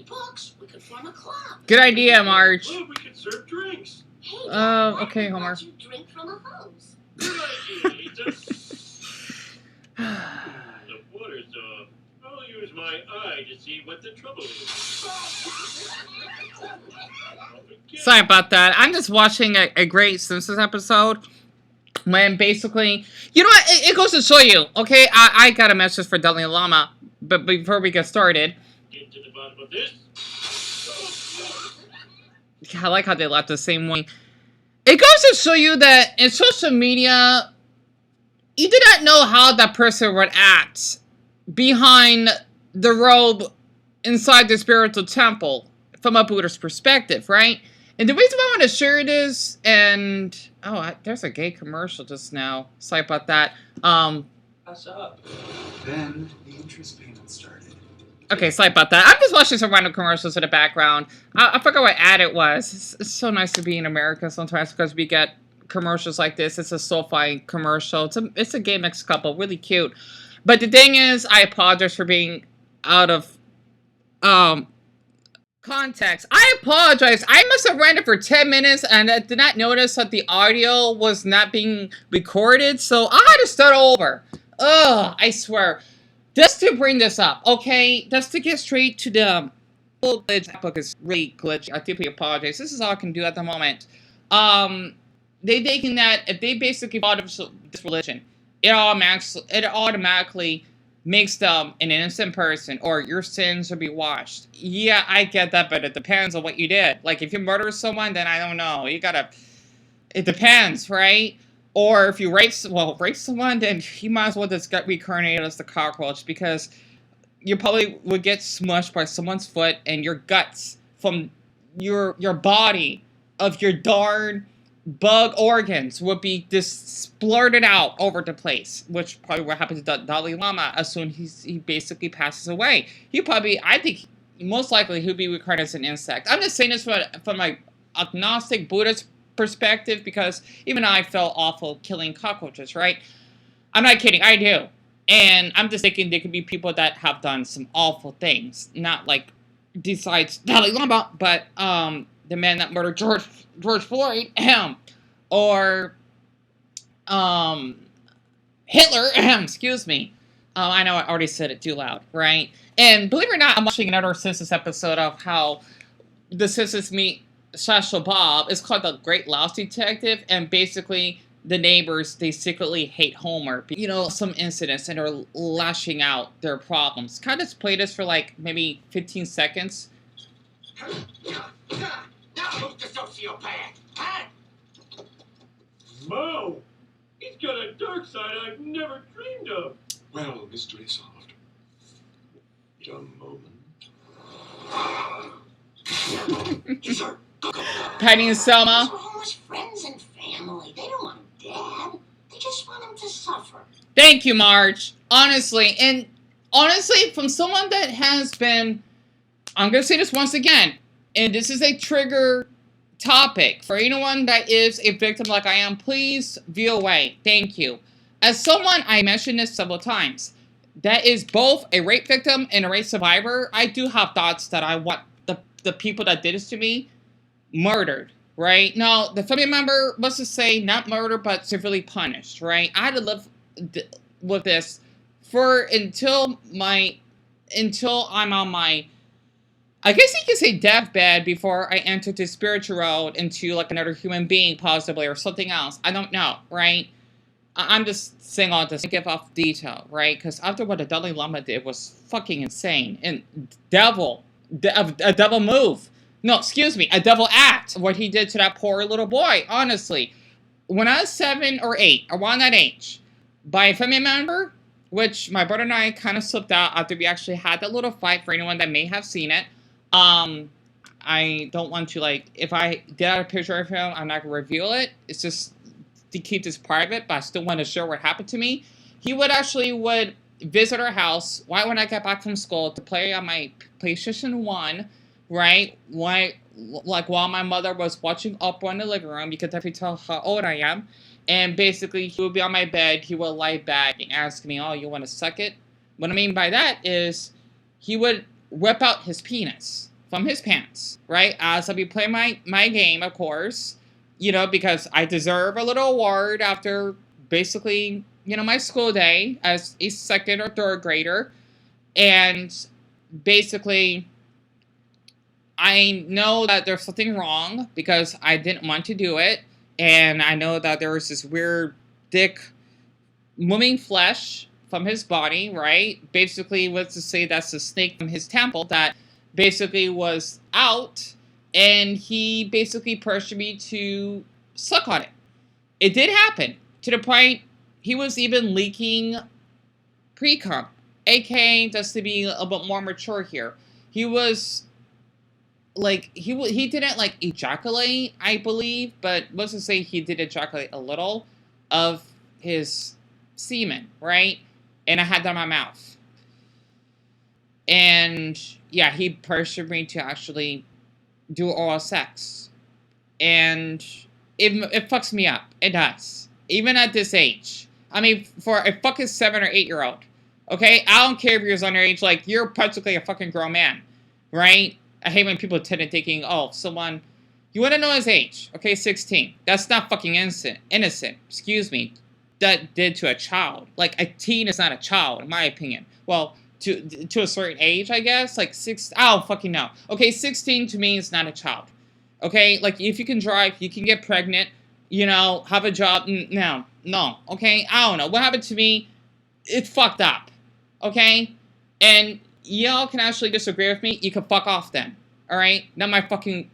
20 bucks, we could form a club. Good idea, Marge. Club, we could serve drinks. Hey, Dad, Okay, why Homer. don't you drink from a hose? Good idea, Lisa. The water's off. I'll use my eye to see what the trouble is. Sorry about that. I'm just watching a great Simpsons episode when basically, you know what? It goes to show you, okay? I got a message for Dalai Lama, but before we get started, Get to the bottom of this. I like how they left the same way. It goes to show you that in social media, you do not know how that person would act behind the robe inside the spiritual temple from a Buddhist perspective, right? And the reason why I want to share this, and there's a gay commercial just now. Sorry about that. What's up? Then the interest payment started. Okay, sorry about that. I'm just watching some random commercials in the background. I forgot what ad it was. It's so nice to be in America sometimes because we get commercials like this. It's a SoFi commercial. It's a gay mixed couple. Really cute. But the thing is, I apologize for being out of context. I apologize. I must have ran it for 10 minutes and I did not notice that the audio was not being recorded. So I had to start over. Ugh, I swear. Just to bring this up, okay? Just to get straight to the glitch. That book is really glitchy. I deeply apologize. This is all I can do at the moment. They thinking that if they basically follow this religion, it automatically makes them an innocent person, or your sins will be washed. Yeah, I get that, but it depends on what you did. Like, if you murder someone, then I don't know. It depends, right? Or if you rape someone, then you might as well just get reincarnated as the cockroach, because you probably would get smushed by someone's foot, and your guts from your body of your darn bug organs would be just splurted out over the place, which probably what happened to Dalai Lama as soon as he basically passes away. I think most likely he'll be reincarnated as an insect. I'm just saying this from my agnostic Buddhist perspective, because even I felt awful killing cockroaches, right? I'm not kidding, I do. And I'm just thinking there could be people that have done some awful things, not like besides Dalai Lama, but the man that murdered George Floyd, or Hitler, excuse me. I know I already said it too loud, right? And believe it or not, I'm watching another Simpsons episode of how the Simpsons meet Shasha Bob. It's called The Great Louse Detective, and basically the neighbors, they secretly hate Homer. You know, some incidents, and they're lashing out their problems. Can I just play this for like maybe 15 seconds? Now who's the sociopath? Huh? Mo! He's got a dark side I've never dreamed of. Well, mystery solved. Wait a moment. Sure. Patty and Selma. These are Homer's friends and family. They don't want him dead. They just want him to suffer. Thank you, Marge. Honestly, from someone that has been, I'm going to say this once again, and this is a trigger topic. For anyone that is a victim like I am, please view away. Thank you. As someone, I mentioned this several times, that is both a rape victim and a rape survivor, I do have thoughts that I want the people that did this to me murdered, right? Now, the family member, let's just say, not murdered, but severely punished, right? I had to live with this until I'm on my, I guess you could say, deathbed, before I entered the spiritual road into like another human being, possibly, or something else. I don't know, right? I'm just saying all this to give off detail, right? Because after what the Dalai Lama did was fucking insane. And a devil move. No, excuse me, a devil act. What he did to that poor little boy, honestly. When I was 7 or 8, around that age, by a family member, which my brother and I kind of slipped out after we actually had that little fight, for anyone that may have seen it. I don't want to, like, if I did have a picture of him, I'm not going to reveal it. It's just to keep this private, but I still want to share what happened to me. He would visit our house right when I got back from school to play on my PlayStation 1, right? While my mother was watching Oprah in the living room, you could definitely tell how old I am. And basically, he would be on my bed, he would lie back and ask me, oh, you want to suck it? What I mean by that is, he would rip out his penis from his pants, right? As I be playing my game, of course, because I deserve a little award after basically, my school day as a second or third grader. And basically, I know that there's something wrong because I didn't want to do it. And I know that there was this weird dick moving flesh from his body, right? Basically, let's just say that's the snake from his temple that basically was out. And he basically pressured me to suck on it. It did happen to the point he was even leaking pre-cum. AK, just to be a little bit more mature here, he was like he didn't like ejaculate, I believe, but let's just say he did ejaculate a little of his semen, right? And I had that in my mouth. And yeah, he pressured me to actually do oral sex. And it fucks me up. It does. Even at this age. I mean, for a fucking 7 or 8 year old. Okay? I don't care if you're underage. Like, you're practically a fucking grown man. Right? I hate when people tend to thinking, oh, someone... You want to know his age. Okay, 16. That's not fucking innocent. Excuse me. That did to a child. Like, a teen is not a child, in my opinion. Well, to a certain age, I guess. Like, I don't fucking know. Okay, 16 to me is not a child. Okay? Like, if you can drive, you can get pregnant, have a job. No. Okay? I don't know. What happened to me, it's fucked up. Okay? And y'all can actually disagree with me. You can fuck off then. Alright? Not my fucking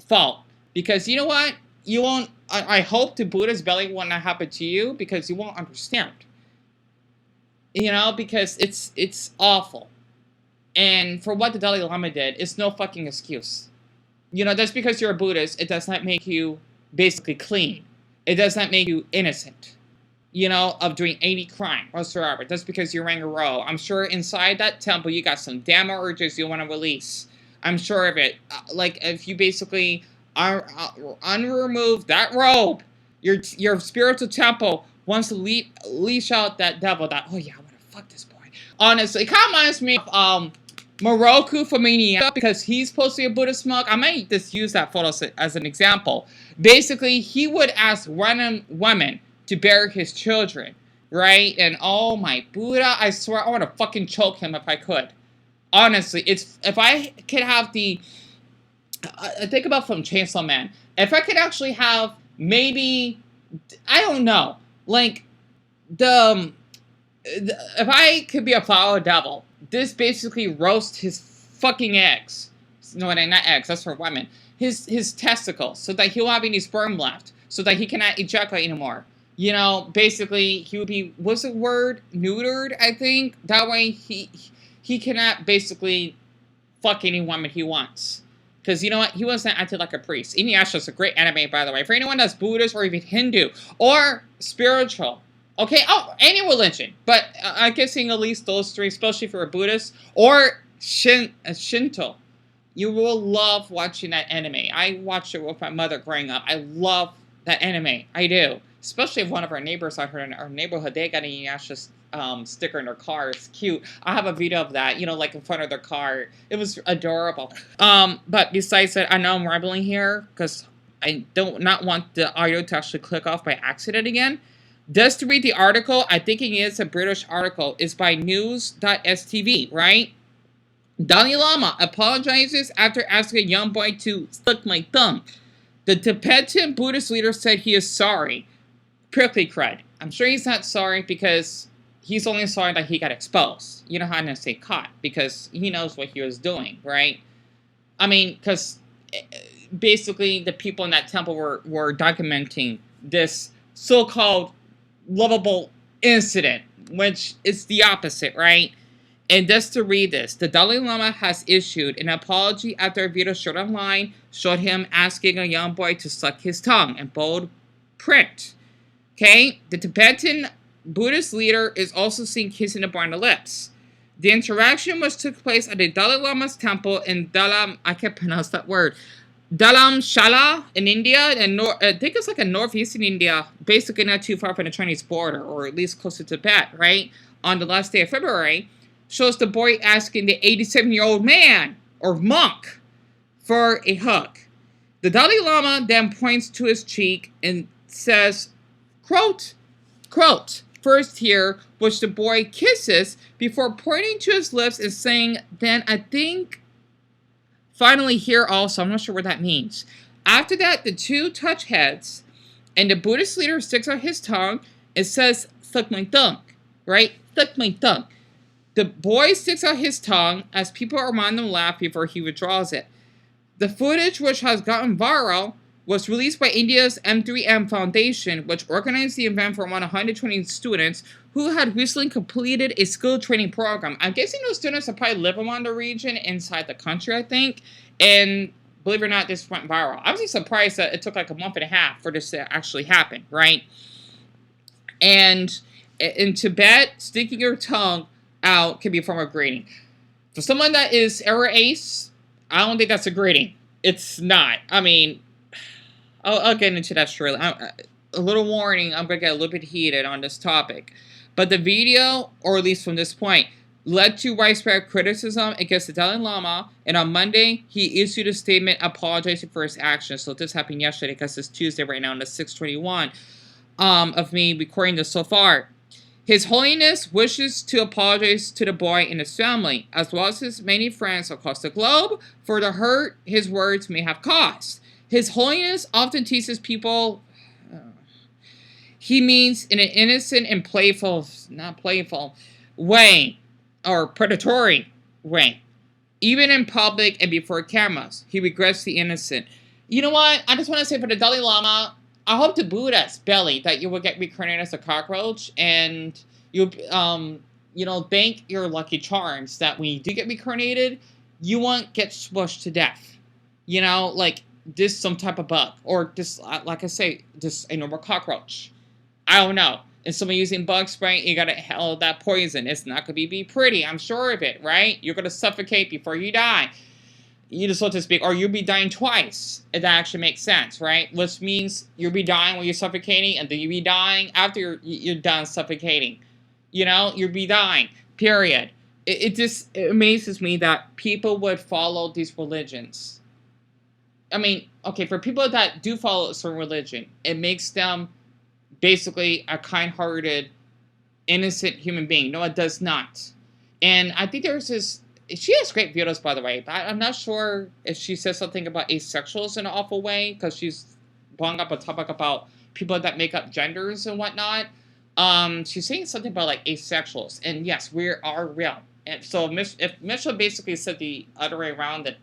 fault. Because you know what? You won't... I hope the Buddha's belly will not happen to you because you won't understand. Because it's awful. And for what the Dalai Lama did, it's no fucking excuse. Just because you're a Buddhist, it does not make you basically clean. It does not make you innocent, of doing any crime whatsoever. Just because you're wearing a robe. I'm sure inside that temple, you got some damn urges you want to release. I'm sure of it. Like, if you basically unremove that robe, your spiritual temple wants to leash out that devil that, oh yeah, I want to fuck this boy. Honestly, it kind of reminds me of Miroku from India, because he's supposed to be a Buddhist monk. I might just use that photo as an example. Basically, he would ask random women to bury his children, right? And oh my Buddha, I swear I want to fucking choke him if I could. Honestly, if I could have I think about from Chainsaw Man. If I could actually have maybe, I don't know, like if I could be a flower devil, this basically roast his fucking eggs. No, not eggs, that's for women. His testicles, so that he'll have any sperm left, so that he cannot ejaculate anymore. Basically, he would be, what's the word? Neutered, I think. That way, he cannot basically fuck any woman he wants. Because you know what? He wasn't acting like a priest. Inuyasha is a great anime, by the way. For anyone that's Buddhist or even Hindu or spiritual. Okay? Oh, any religion. But I'm guessing at least those three, especially if you're a Buddhist or Shinto. You will love watching that anime. I watched it with my mother growing up. I love that anime. I do. Especially if one of our neighbors out here in our neighborhood, they got an Inuyasha sticker in their car. It's cute. I have a video of that, like in front of their car. It was adorable. But besides that, I know I'm rambling here because I don't not want the audio to actually click off by accident again. Just to read the article, I think it is a British article. It's by news.stv, right? Dalai Lama apologizes after asking a young boy to suck my thumb. The Tibetan Buddhist leader said he is sorry. Prickly cred. I'm sure he's not sorry because he's only sorry that he got exposed. You know how to say caught, because he knows what he was doing, right? I mean, because basically the people in that temple were documenting this so-called lovable incident, which is the opposite, right? And just to read this, the Dalai Lama has issued an apology after a video shared online showed him asking a young boy to suck his tongue in bold print. Okay, the Tibetan Buddhist leader is also seen kissing the boy on the lips. The interaction which took place at the Dalai Lama's temple in I can't pronounce that word, Dharamshala in India, and I think it's like a northeastern India, basically not too far from the Chinese border, or at least close to Tibet, right? On the last day of February, shows the boy asking the 87-year-old man, or monk, for a hug. The Dalai Lama then points to his cheek and says, quote, first here, which the boy kisses before pointing to his lips and saying, then I think, finally here also. I'm not sure what that means. After that, the two touch heads, and the Buddhist leader sticks out his tongue and says, suck my tongue, right? Suck my tongue. The boy sticks out his tongue as people around him laugh before he withdraws it. The footage, which has gotten viral, was released by India's M3M Foundation, which organized the event for around 120 students who had recently completed a skill training program. I'm guessing those students that probably live around the region inside the country, I think. And believe it or not, this went viral. I was surprised that it took like a month and a half for this to actually happen, right? And in Tibet, sticking your tongue out can be a form of greeting. For someone that is error ace, I don't think that's a greeting. It's not. I mean, I'll get into that shortly. A little warning, I'm going to get a little bit heated on this topic. But the video, or at least from this point, led to widespread criticism against the Dalai Lama. And on Monday, he issued a statement apologizing for his actions. So this happened yesterday because it's Tuesday right now, and it's 6:21 of me recording this so far. His Holiness wishes to apologize to the boy and his family, as well as his many friends across the globe, for the hurt his words may have caused. His Holiness often teases people he means in an innocent and not playful way, or predatory way. Even in public and before cameras, he regrets the innocent. You know what? I just want to say for the Dalai Lama, I hope to Buddha's belly that you will get reincarnated as a cockroach, and you thank your lucky charms that when you do get reincarnated, you won't get smushed to death. You know, like this some type of bug, or just like I say, just a normal cockroach. I don't know. And someone using bug spray, you gotta hell that poison. It's not gonna be pretty. I'm sure of it, right? You're gonna suffocate before you die. You just so to speak, or you'll be dying twice. If that actually makes sense, right? Which means you'll be dying when you're suffocating, and then you'll be dying after you're done suffocating. You know, you'll be dying. Period. It just amazes me that people would follow these religions. I mean, okay, for people that do follow a certain religion, it makes them basically a kind-hearted, innocent human being. No, it does not. And I think there's this... She has great videos, by the way, but I'm not sure if she says something about asexuals in an awful way, because she's brought up a topic about people that make up genders and whatnot. She's saying something about, like, asexuals. And yes, we are real. And so if Mitchell basically said the other way around, that,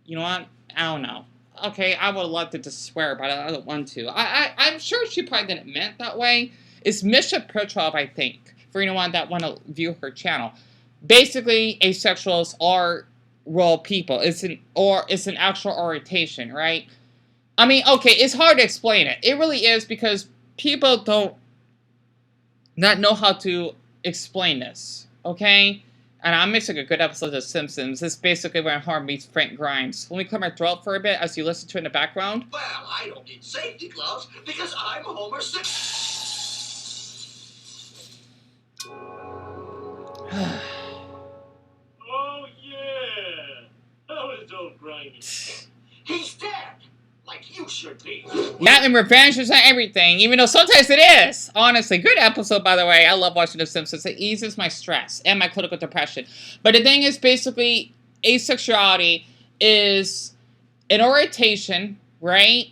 you know what, I don't know. Okay, I would love to just swear, but I don't want to. I'm sure she probably didn't mean it that way. It's Misha Petrov, I think, for anyone that want to view her channel. Basically, asexuals are real people. It's an actual orientation, right? I mean, okay, it's hard to explain it. It really is, because people don't not know how to explain this, okay? And I'm mixing a good episode of The Simpsons. This is basically when Homer meets Frank Grimes. Let me clear my throat for a bit as you listen to it in the background. Well, I don't need safety gloves because I'm Homer Simpson. Oh, yeah. How is old Grimy? He's dead, like you should be. Yeah, and revenge is not everything, even though sometimes it is. Honestly, good episode, by the way. I love watching The Simpsons. It eases my stress and my clinical depression. But the thing is, basically, asexuality is an orientation, right,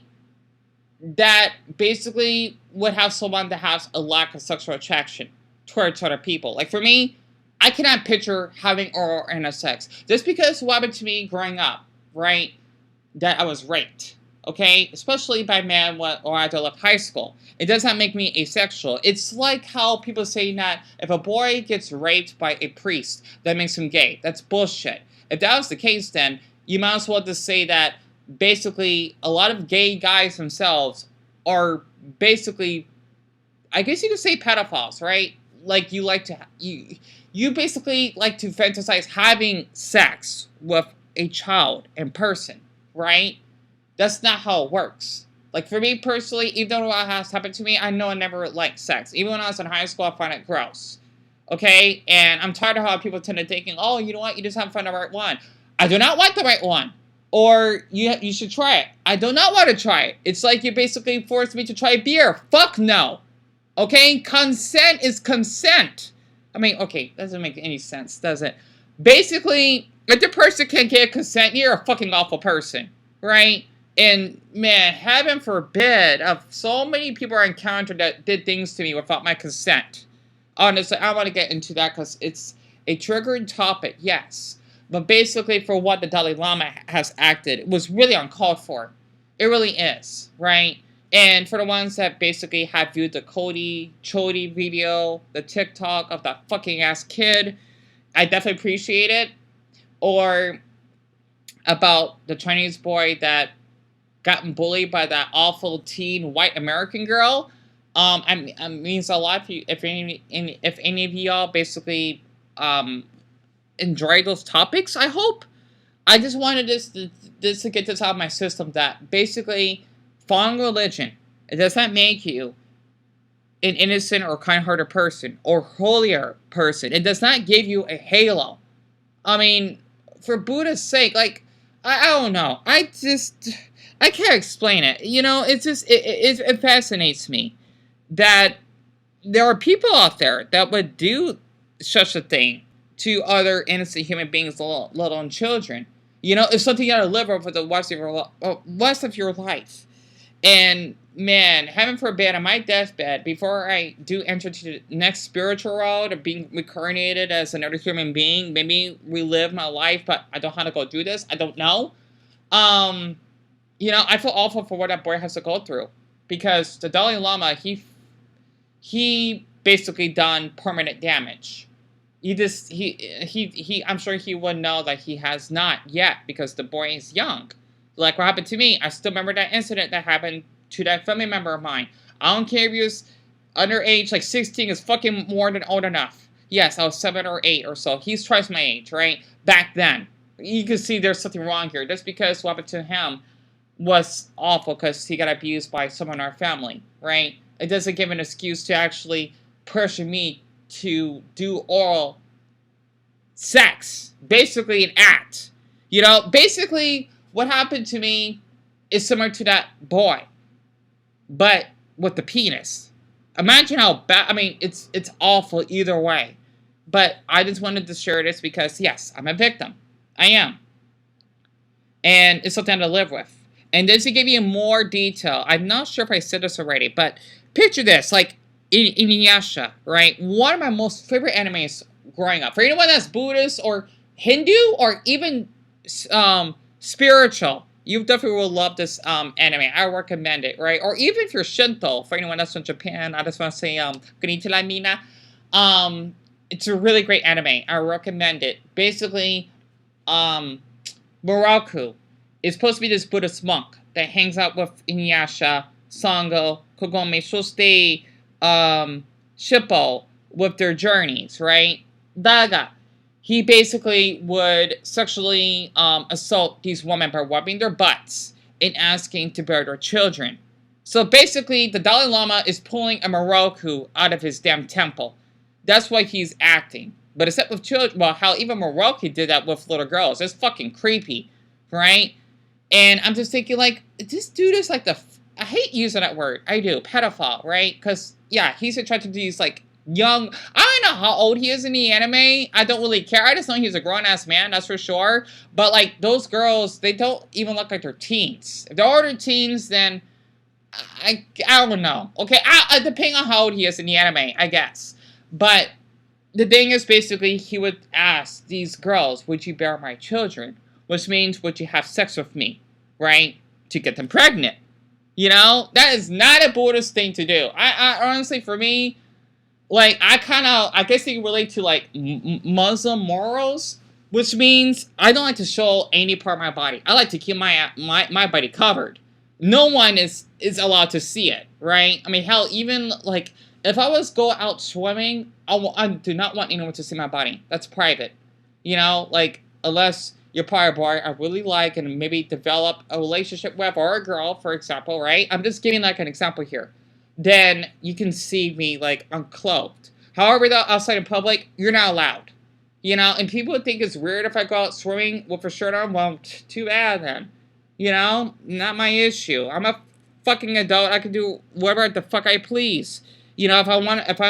that basically would have someone that has a lack of sexual attraction towards other people. Like, for me, I cannot picture having oral intersex. Just because what happened to me growing up, right, that I was raped. Okay, especially by men or after I left high school. It does not make me asexual. It's like how people say that if a boy gets raped by a priest, that makes him gay. That's bullshit. If that was the case, then you might as well just say that basically a lot of gay guys themselves are basically, I guess you could say pedophiles, right? Like you like to, you basically like to fantasize having sex with a child in person, right? That's not how it works. Like, for me personally, even though what has happened to me, I know I never liked sex. Even when I was in high school, I find it gross. Okay? And I'm tired of how people tend to thinking, oh, you know what? You just haven't found the right one. I do not want the right one. Or you should try it. I do not want to try it. It's like you basically forced me to try beer. Fuck no. Okay? Consent is consent. I mean, okay, doesn't make any sense, does it? Basically, if the person can't get consent, you're a fucking awful person, right? And man, heaven forbid, of so many people I encountered that did things to me without my consent. Honestly, I don't want to get into that because it's a triggered topic, yes. But basically, for what the Dalai Lama has acted, it was really uncalled for. It really is, right? And for the ones that basically have viewed the Chody video, the TikTok of that fucking ass kid, I definitely appreciate it. Or about the Chinese boy that gotten bullied by that awful teen white American girl. It means a lot if any of y'all basically enjoy those topics. I hope. I just wanted this to get this out of my system that basically following religion, it does not make you an innocent or kind-hearted person or holier person. It does not give you a halo. I mean, for Buddha's sake, like, I don't know. I can't explain it. You know, it's just, it fascinates me that there are people out there that would do such a thing to other innocent human beings, let alone children. You know, it's something you gotta live with for the rest of your life. And man, heaven forbid, on my deathbed, before I do enter to the next spiritual road of being reincarnated as another human being, maybe relive my life, but I don't know how to go do this. I don't know. You know, I feel awful for what that boy has to go through. Because the Dalai Lama, he basically done permanent damage. I'm sure he would know that he has not yet because the boy is young. Like what happened to me, I still remember that incident that happened to that family member of mine. I don't care if he was underage, like 16 is fucking more than old enough. Yes, I was 7 or 8 or so. He's twice my age, right? Back then. You can see there's something wrong here. Just because what happened to him was awful because he got abused by someone in our family, right? It doesn't give an excuse to actually pressure me to do oral sex. Basically an act. You know, basically what happened to me is similar to that boy, but with the penis. Imagine how bad, I mean, it's awful either way. But I just wanted to share this because, yes, I'm a victim. I am. And it's something to live with. And this to give you more detail, I'm not sure if I said this already, but picture this, like Inuyasha, right? One of my most favorite animes growing up. For anyone that's Buddhist or Hindu or even spiritual, you definitely will love this anime. I recommend it, right? Or even if you're Shinto, for anyone that's from Japan, I just want to say, konnichiwa mina. It's a really great anime. I recommend it. Basically, Miroku is supposed to be this Buddhist monk that hangs out with Inuyasha, Sango, Kogome, Shosuke, Shippo with their journeys, right? Daga. He basically would sexually assault these women by rubbing their butts and asking to bear their children. So basically, the Dalai Lama is pulling a Miroku out of his damn temple. That's why he's acting. But except with children, well, how even Miroku did that with little girls. It's fucking creepy, right? And I'm just thinking, like, this dude is like I hate using that word. I do. Pedophile, right? Because, yeah, he's attracted to these, like, young, I don't know how old he is in the anime. I don't really care. I just know he's a grown-ass man, that's for sure. But, like, those girls, they don't even look like they're teens. If they're older teens, then I don't know. Okay, depending on how old he is in the anime, I guess. But the thing is, basically, he would ask these girls, would you bear my children? Which means, would you have sex with me? Right? To get them pregnant. You know? That is not a Buddhist thing to do. I honestly, for me, like, I guess you can relate to, like, Muslim morals, which means I don't like to show any part of my body. I like to keep my body covered. No one is allowed to see it, right? I mean, hell, even, like, if I was go out swimming, I do not want anyone to see my body. That's private. You know, like, unless you're probably a boy I really like and maybe develop a relationship with, or a girl, for example, right? I'm just giving, like, an example here. Then you can see me, like, unclothed. However, though, outside in public, you're not allowed. You know, and people think it's weird if I go out swimming with a shirt on. Well, too bad then. You know, not my issue. I'm a fucking adult. I can do whatever the fuck I please. You know, if I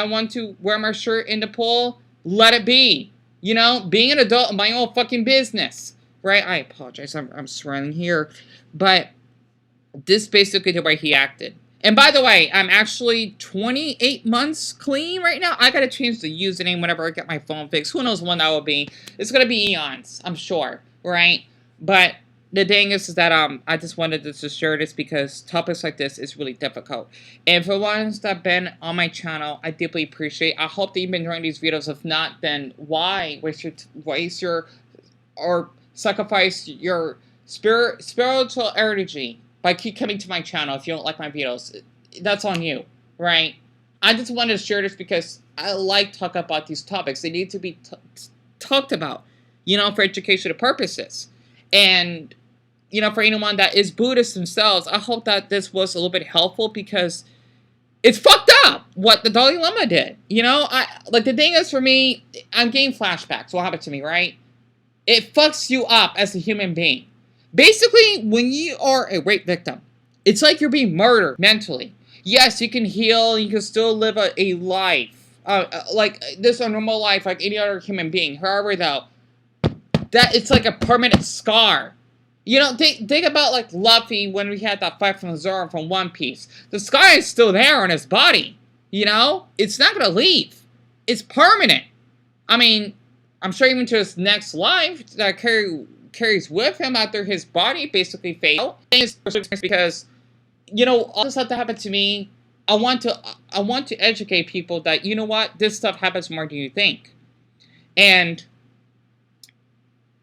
want to wear my shirt in the pool, let it be. You know, being an adult, my own fucking business, right? I apologize. I'm swearing here, but this basically the way he acted. And by the way, I'm actually 28 months clean right now. I gotta change the username whenever I get my phone fixed. Who knows when that will be? It's gonna be eons, I'm sure, right? But the thing is that I just wanted to share this because topics like this is really difficult. And for ones that have been on my channel, I deeply appreciate. I hope that you've been enjoying these videos. If not, then why waste your or sacrifice your spiritual energy by keep coming to my channel if you don't like my videos? That's on you, right? I just wanted to share this because I like talking about these topics. They need to be talked about, you know, for educational purposes. And, you know, for anyone that is Buddhist themselves, I hope that this was a little bit helpful because it's fucked up what the Dalai Lama did. You know, like the thing is for me, I'm getting flashbacks. What happened to me, right? It fucks you up as a human being. Basically, when you are a rape victim, it's like you're being murdered mentally. Yes, you can heal, you can still live a life, like this a normal life like any other human being. However, though, that it's like a permanent scar. You know, think about like Luffy when we had that fight from Zoro from One Piece. The scar is still there on his body. You know, it's not gonna leave. It's permanent. I mean, I'm sure even to his next life that carries with him after his body basically fades out. Because, you know, all this stuff that happened to me, I want to educate people that, you know what, this stuff happens more than you think. And,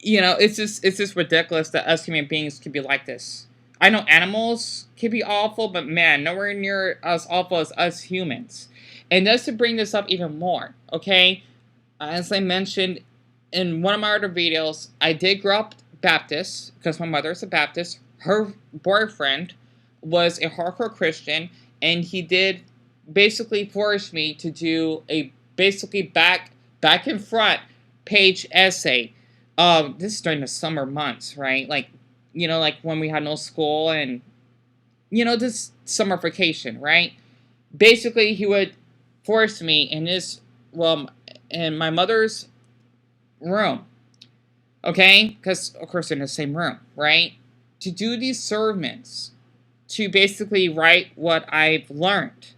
you know, it's just ridiculous that us human beings can be like this. I know animals can be awful, but man, nowhere near as awful as us humans. And just to bring this up even more, okay, as I mentioned in one of my other videos, I did grow up Baptist because my mother is a Baptist. Her boyfriend was a hardcore Christian, and he did basically force me to do a basically back and front page essay. This is during the summer months, right? Like, you know, like when we had no school and, you know, this summer vacation, right? Basically, he would force me in his, well, in my mother's room, okay? Because, of course, they're in the same room, right? To do these sermons, to basically write what I've learned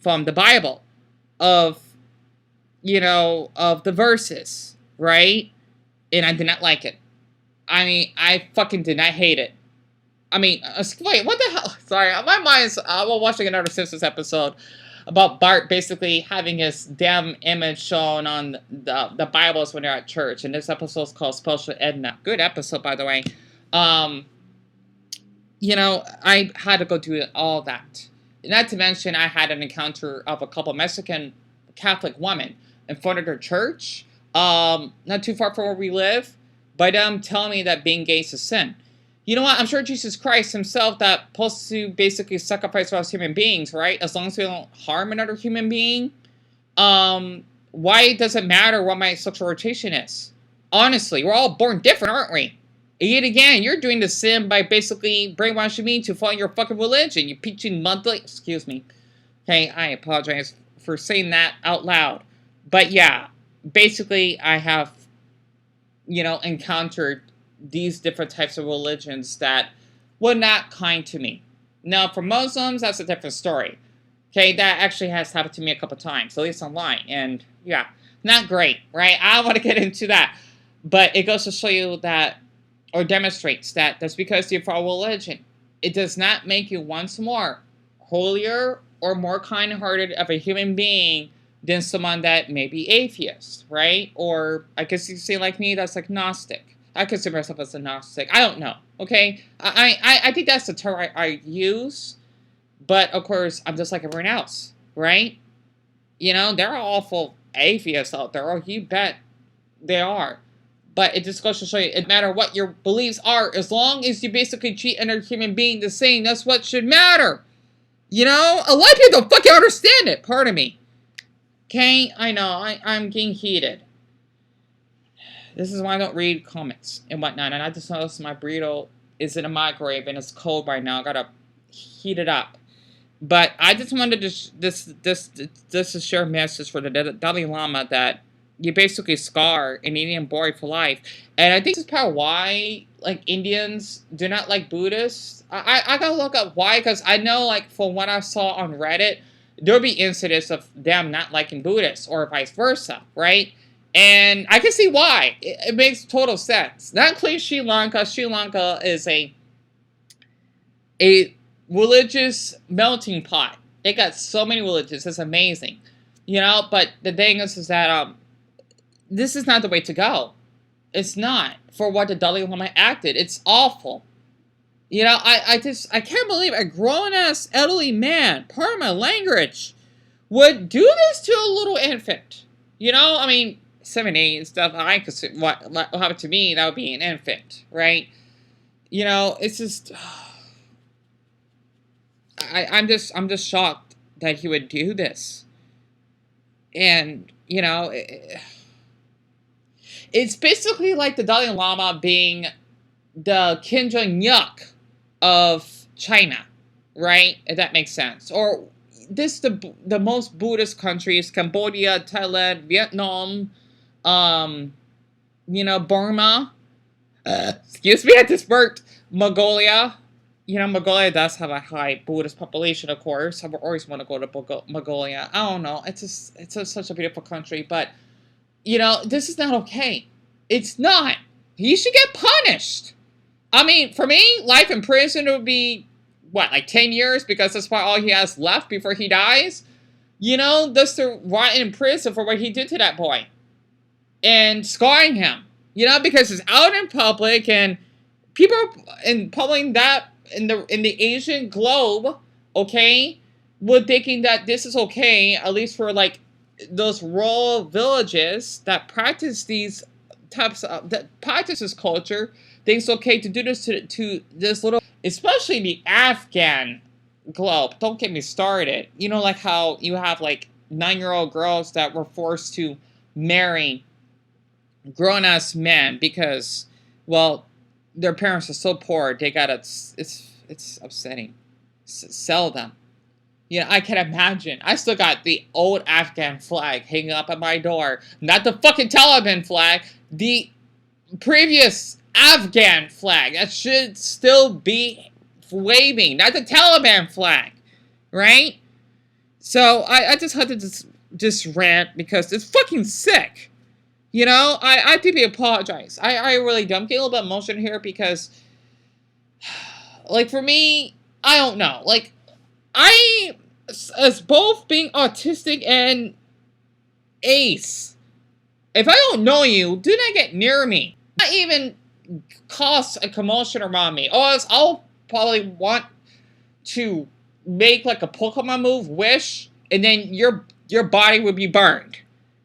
from the Bible, of, you know, of the verses, right? And I did not like it. I mean, I fucking did not hate it. I mean, wait, what the hell? Sorry, my mind's, I was watching another Simpsons episode about Bart basically having his damn image shown on the Bibles when they're at church. And this episode is called Special Edna. Good episode, by the way. You know, I had to go do all that. Not to mention, I had an encounter of a couple Mexican Catholic women in front of their church. Not too far from where we live. By them telling me that being gay is a sin. You know what? I'm sure Jesus Christ himself that supposed to basically sacrifice for us human beings, right? As long as we don't harm another human being. Why does it matter what my sexual orientation is? Honestly, we're all born different, aren't we? And yet again, you're doing the sin by basically brainwashing me to follow your fucking religion. You're preaching monthly. Excuse me. Okay, I apologize for saying that out loud. But yeah, basically I have, you know, encountered these different types of religions that were not kind to me. Now, for Muslims, that's a different story. Okay, that actually has happened to me a couple times, at least online. And yeah, not great, right? I don't want to get into that. But it goes to show you that, or demonstrates that, that's because you follow religion. It does not make you once more holier or more kind-hearted of a human being than someone that may be atheist, right? Or I guess you could say like me, that's agnostic. I consider myself as agnostic. I don't know, okay? I think that's the term I use. But, of course, I'm just like everyone else, right? You know, there are awful atheists out there. Oh, you bet they are. But it just goes to show you, it doesn't matter what your beliefs are. As long as you basically treat another human being the same, that's what should matter. You know? A lot of people don't fucking understand it. Pardon me. Okay, I know, I'm getting heated. This is why I don't read comics and whatnot. And I just noticed my burrito is in a microwave and it's cold right now. I gotta heat it up. But I just wanted to share a message for the Dalai Lama that you basically scar an Indian boy for life. And I think this is probably why like Indians do not like Buddhists. I gotta look up why, because I know like from what I saw on Reddit, there'll be incidents of them not liking Buddhists or vice versa, right? And I can see why. It makes total sense. Not including Sri Lanka. Sri Lanka is a religious melting pot. They got so many religions. It's amazing. You know, but the thing is that this is not the way to go. It's not for what the Dalai Lama acted. It's awful. You know, I can't believe a grown-ass elderly man, pardon my language, would do this to a little infant. You know, I mean, 7, 8 and stuff. I consider what happened to me, that would be an infant, right? You know, it's just, I'm just shocked that he would do this. And you know, it's basically like the Dalai Lama being the Kim Jong-yuk of China, right? If that makes sense. Or this the most Buddhist countries: Cambodia, Thailand, Vietnam, you know, Burma. Excuse me, I just burped. Mongolia. You know, Mongolia does have a high Buddhist population, of course. I always want to go to Mongolia. I don't know. It's such a beautiful country, but you know, this is not okay. It's not. He should get punished. I mean, for me, life in prison would be, what, like 10 years? Because that's why all he has left before he dies? You know, just to rot in prison for what he did to that boy. And scarring him. You know, because it's out in public and people in public that in the Asian globe, okay, were thinking that this is okay, at least for like those rural villages that practice these types of, that practice this culture, think it's okay to do this to this little, especially the Afghan globe. Don't get me started. You know, like how you have like 9-year-old girls that were forced to marry grown-ass men because, well, their parents are so poor, they gotta, it's upsetting. Sell them. You know, I can imagine. I still got the old Afghan flag hanging up at my door. Not the fucking Taliban flag. The previous Afghan flag. That should still be waving. Not the Taliban flag. Right? So, I just had to just rant because it's fucking sick. You know, I deeply apologize. I really do. I'm getting a little bit emotional here because, like, for me, I don't know. Like, as both being autistic and ace, if I don't know you, do not get near me. Not even cause a commotion around me. Or else I'll probably want to make, like, a Pokemon move, wish, and then your body would be burned.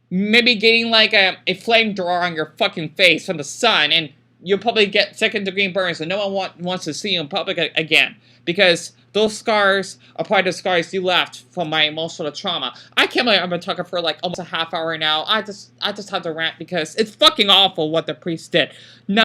Maybe getting like a flamethrower on your fucking face from the sun, and you'll probably get second-degree burns, and no one wants to see you in public again. Because those scars are probably the scars you left from my emotional trauma. I can't believe I've been talking for like almost a half hour now. I just have to rant because it's fucking awful what the priest did. No.